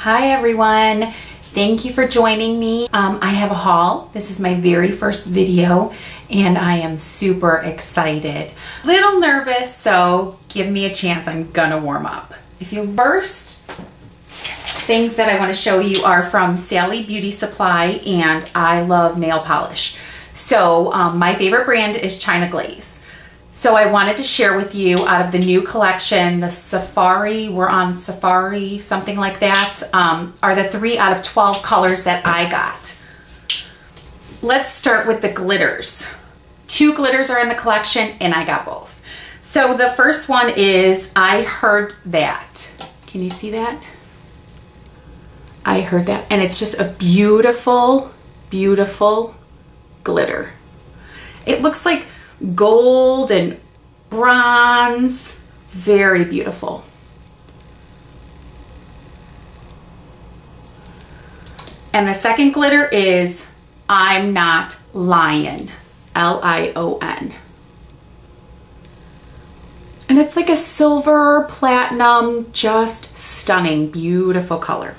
Hi everyone, thank you for joining me. I have a haul. This is my very first video and I am super excited. Little nervous, so give me a chance. I'm gonna warm up. First things that I want to show you are from Sally Beauty Supply, and I love nail polish. So my favorite brand is China Glaze. So I wanted to share with you out of the new collection, the Safari, we're on Safari, something like that, are the 3 out of 12 colors that I got. Let's start with the glitters. 2 glitters are in the collection and I got both. So the first one is I Heard That. Can you see that? I Heard That. And it's just a beautiful, beautiful glitter. It looks like gold and bronze, very beautiful. And the second glitter is I'm Not Lion, L-I-O-N. And it's like a silver platinum, just stunning, beautiful color.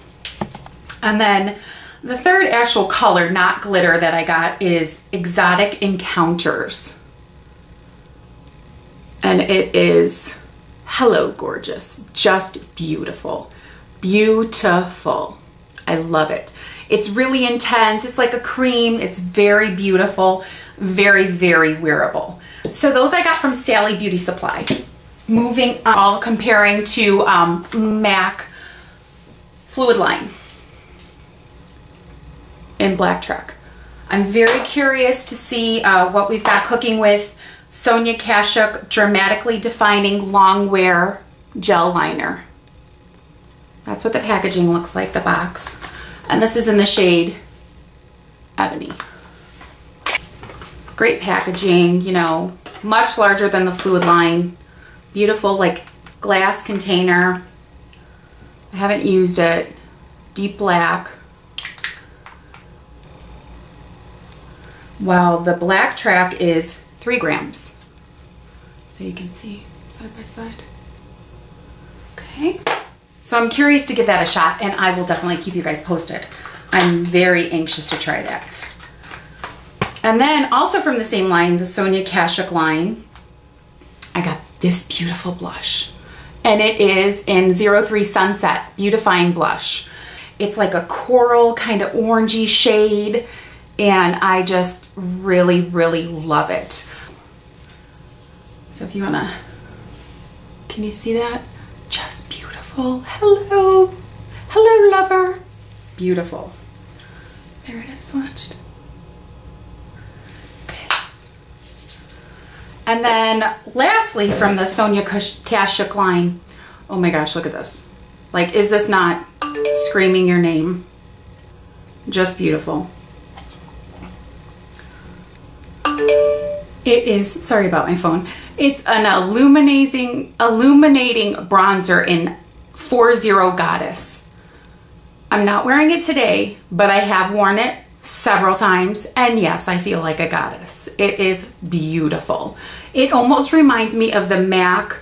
And then the third actual color, not glitter, that I got is Exotic Encounters. And it is Hello Gorgeous, just beautiful, beautiful. I love it. It's really intense. It's like a cream. It's very beautiful, very, very wearable. So those I got from Sally Beauty Supply. Moving on, all comparing to MAC Fluid Line in Black Truck. I'm very curious to see what we've got cooking with Sonia Kashuk Dramatically Defining Long Wear Gel Liner. That's what the packaging looks like, the box. And this is in the shade Ebony. Great packaging, you know, much larger than the Fluid Line. Beautiful, like, glass container. I haven't used it. Deep black. Wow, the Black Track is 3 grams. So you can see side by side. Okay. So I'm curious to give that a shot, and I will definitely keep you guys posted. I'm very anxious to try that. And then also from the same line, the Sonia Kashuk line, I got this beautiful blush. And it is in 03 Sunset Beautifying Blush. It's like a coral kind of orangey shade, and I just really, really love it. So if you wanna, can you see that? Just beautiful. Hello, hello lover. Beautiful. There it is swatched. Okay. And then lastly from the Sonia Kashuk line, oh my gosh, look at this. Like, is this not screaming your name? Just beautiful. It is, sorry about my phone. It's an illuminating bronzer in 40 Goddess. I'm not wearing it today, but I have worn it several times, and yes, I feel like a goddess. It is beautiful. It almost reminds me of the MAC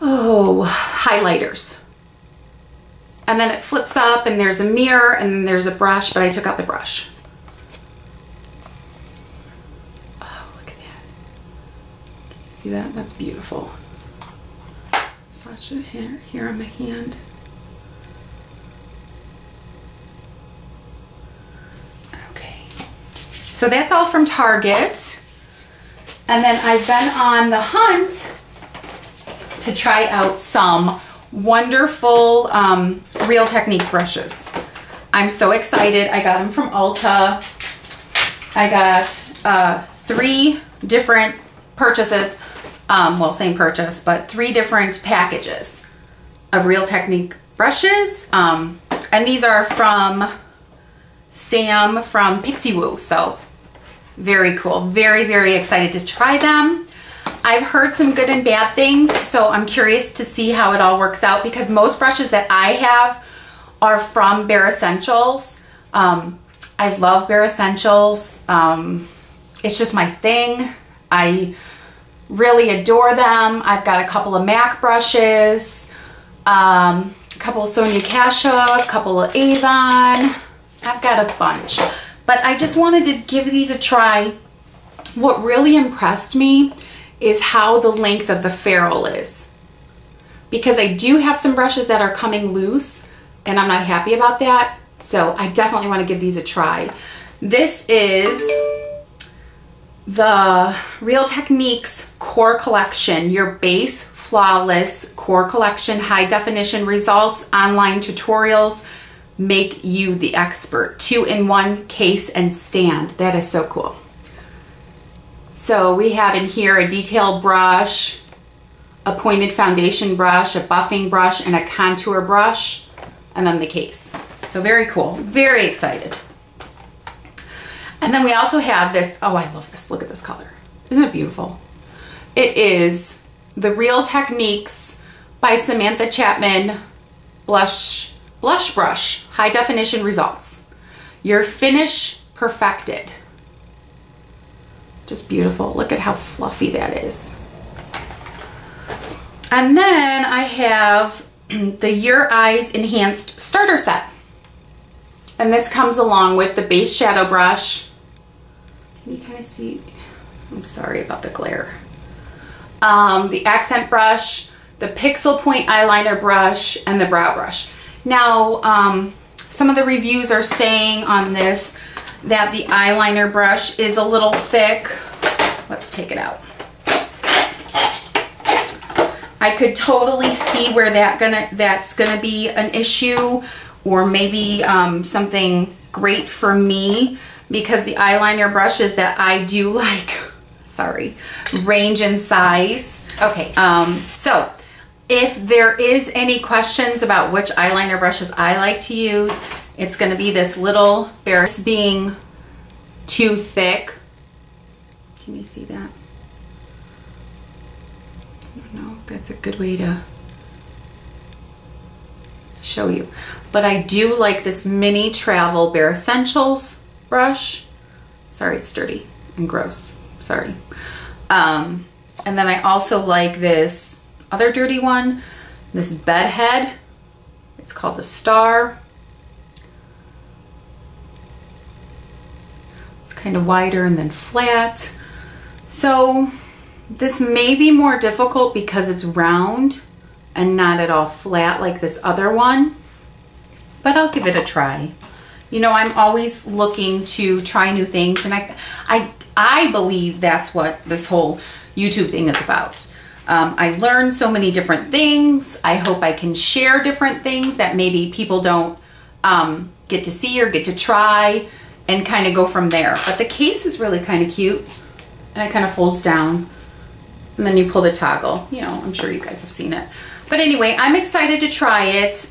highlighters. And then it flips up and there's a mirror and then there's a brush, but I took out the brush. See that? That's beautiful. Swatch it here on my hand. Okay. So that's all from Target. And then I've been on the hunt to try out some wonderful Real Technique brushes. I'm so excited. I got them from Ulta. I got 3 different purchases. Well, same purchase, but 3 different packages of Real Technique brushes. And these are from Sam from Pixie Woo. So very cool. Very, very excited to try them. I've heard some good and bad things, so I'm curious to see how it all works out, because most brushes that I have are from Bare Essentials. I love Bare Essentials. It's just my thing. I really adore them. I've got a couple of MAC brushes. A couple of Sonia Kashuk, a couple of Avon. I've got a bunch, but I just wanted to give these a try. What really impressed me is how the length of the ferrule is, because I do have some brushes that are coming loose and I'm not happy about that. So I definitely want to give these a try. This is the Real Techniques Core Collection, your base flawless core collection, high definition results, online tutorials, make you the expert. 2-in-1 case and stand. That is so cool. So we have in here a detailed brush, a pointed foundation brush, a buffing brush, and a contour brush, and then the case. So very cool, very excited. And then we also have this, oh, I love this, look at this color. Isn't it beautiful? It is the Real Techniques by Samantha Chapman Blush Brush, high definition results. Your finish perfected. Just beautiful. Look at how fluffy that is. And then I have the Your Eyes Enhanced Starter Set. And this comes along with the base shadow brush. Can you kind of see? I'm sorry about the glare. The accent brush, the pixel point eyeliner brush, and the brow brush. Now, some of the reviews are saying on this that the eyeliner brush is a little thick. Let's take it out. I could totally see where that's gonna be an issue, or maybe something great for me, because the eyeliner brushes that I do like, sorry, range in size. Okay, so if there is any questions about which eyeliner brushes I like to use, it's gonna be this little Bear being too thick. Can you see that? I don't know if that's a good way to show you. But I do like this mini travel Bare Essentials brush. Sorry, it's dirty and gross. Sorry. And then I also like this other dirty one, this Bed Head. It's called the Star. It's kind of wider and then flat. So this may be more difficult because it's round and not at all flat like this other one, but I'll give it a try. You know, I'm always looking to try new things, and I believe that's what this whole YouTube thing is about. I learn so many different things. I hope I can share different things that maybe people don't get to see or get to try, and kind of go from there. But the case is really kind of cute, and it kind of folds down, and then you pull the toggle. You know, I'm sure you guys have seen it. But anyway, I'm excited to try it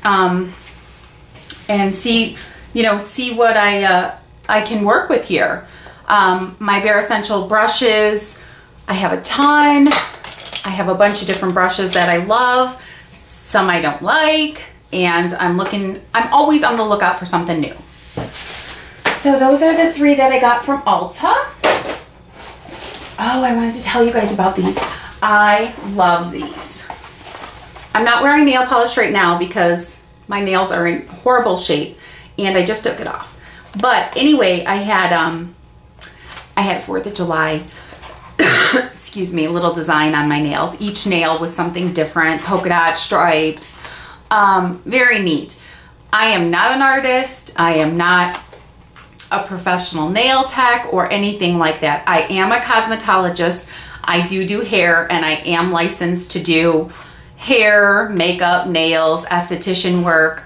and see, you know, see what I can work with here. My Bare Essential brushes, I have a ton. I have a bunch of different brushes that I love. Some I don't like, and I'm always on the lookout for something new. So those are the 3 that I got from Ulta. Oh, I wanted to tell you guys about these. I love these. I'm not wearing nail polish right now because my nails are in horrible shape and I just took it off. But anyway, I had 4th of July, excuse me, little design on my nails. Each nail was something different, polka dot stripes, very neat. I am not an artist. I am not a professional nail tech or anything like that. I am a cosmetologist. I do hair, and I am licensed to do hair, makeup, nails, esthetician work.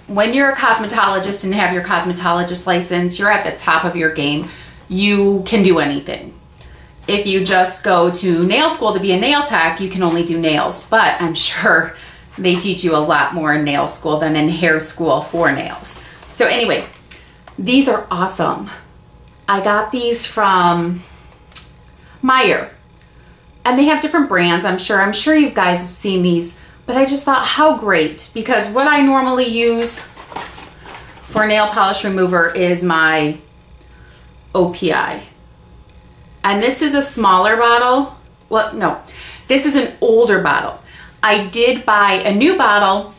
When you're a cosmetologist and have your cosmetologist license, you're at the top of your game. You can do anything. If you just go to nail school to be a nail tech, you can only do nails, but I'm sure they teach you a lot more in nail school than in hair school for nails. So anyway, these are awesome. I got these from Meyer, and they have different brands. I'm sure you guys have seen these, but I just thought how great, because what I normally use for nail polish remover is my OPI. And this is a smaller bottle. Well, no, this is an older bottle. I did buy a new bottle,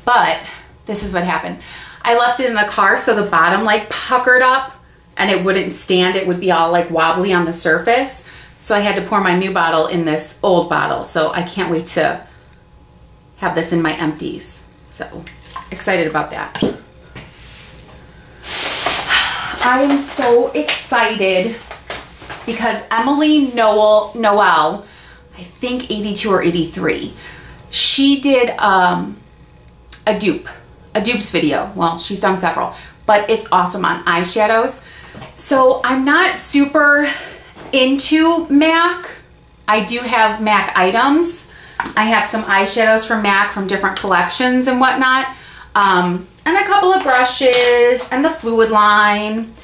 but this is what happened. I left it in the car so the bottom like puckered up and it wouldn't stand. It would be all like wobbly on the surface. So I had to pour my new bottle in this old bottle. So I can't wait to have this in my empties. So excited about that. I am so excited because Emily Noel, I think 82 or 83, she did a dupes video. Well, she's done several, but it's awesome on eyeshadows. So I'm not super into MAC. I do have MAC items. I have some eyeshadows from MAC from different collections and whatnot. And a couple of brushes and the Fluid line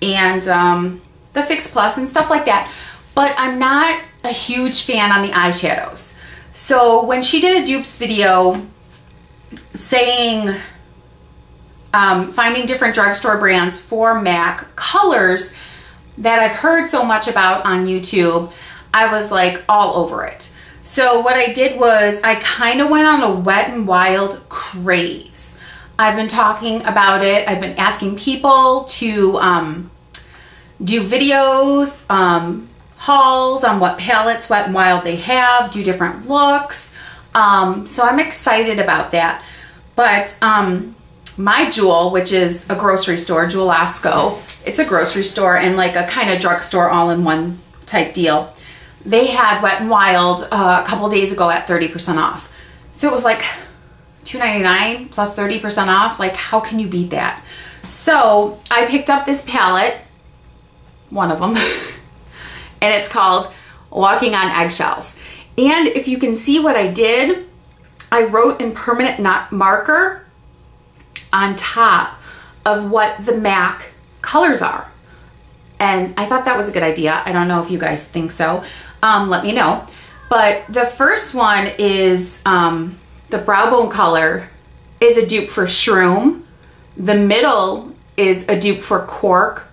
and the Fix Plus and stuff like that. But I'm not a huge fan on the eyeshadows. So when she did a dupes video saying, finding different drugstore brands for MAC colors that I've heard so much about on YouTube, I was like all over it. So what I did was I kind of went on a Wet n Wild craze. I've been talking about it. I've been asking people to do videos, hauls on what palettes Wet n Wild they have, do different looks. So I'm excited about that. But my Jewel, which is a grocery store, Jewel-Osco, it's a grocery store and like a kind of drugstore all-in-one type deal. They had Wet n Wild a couple days ago at 30% off. So it was like $2.99 plus 30% off. Like, how can you beat that? So I picked up this palette, one of them, and it's called Walking on Eggshells. And if you can see what I did, I wrote in permanent marker on top of what the MAC colors are. And I thought that was a good idea. I don't know if you guys think so. Let me know. But the first one is the brow bone color is a dupe for Shroom. The middle is a dupe for Cork.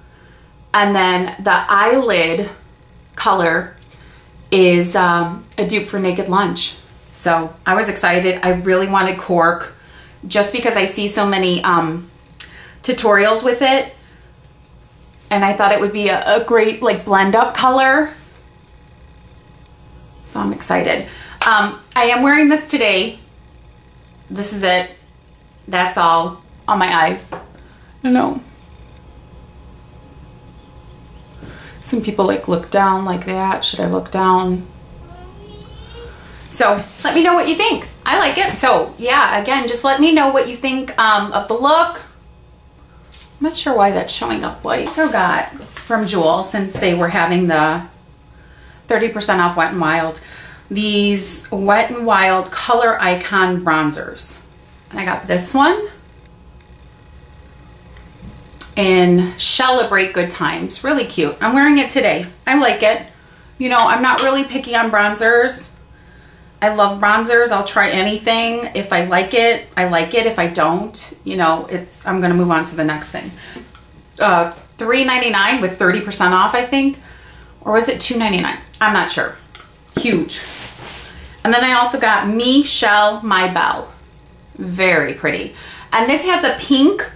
And then the eyelid color is a dupe for Naked Lunch. So I was excited. I really wanted Cork just because I see so many tutorials with it. And I thought it would be a great like blend up color. So I'm excited. I am wearing this today. This is it. That's all on my eyes. I know. Some people like look down like that. Should I look down? So let me know what you think. I like it. So yeah, again, just let me know what you think of the look. I'm not sure why that's showing up white. Also got from Jewel, since they were having the 30% off Wet n Wild, these Wet n Wild Color Icon bronzers. And I got this one in Celebrate Good Times. Really cute. I'm wearing it today. I like it. You know, I'm not really picky on bronzers. I love bronzers. I'll try anything. If I like it, I like it. If I don't, you know, I'm going to move on to the next thing. $3.99 with 30% off, I think. Or was it $2.99? I'm not sure. Huge. And then I also got Michelle My Belle. Very pretty. And this has a pink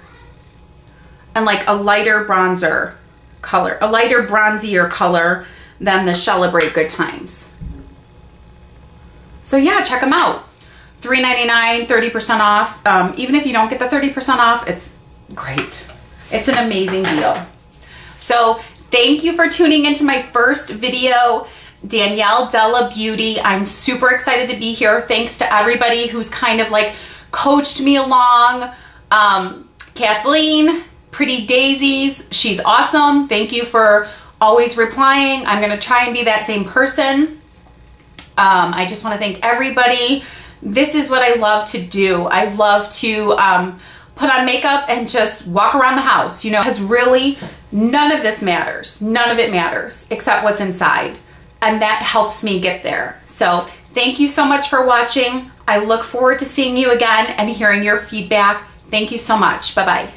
and like a lighter bronzer color. A lighter bronzier color than the Celebrate Good Times. So yeah, check them out. $3.99, 30% off. Even if you don't get the 30% off, it's great. It's an amazing deal. So thank you for tuning into my first video, Danielle Della Beauty. I'm super excited to be here. Thanks to everybody who's kind of like coached me along. Kathleen, Pretty Daisies, she's awesome. Thank you for always replying. I'm gonna try and be that same person. I just want to thank everybody. This is what I love to do. I love to put on makeup and just walk around the house, you know, because really none of this matters. None of it matters except what's inside. And that helps me get there. So thank you so much for watching. I look forward to seeing you again and hearing your feedback. Thank you so much. Bye-bye.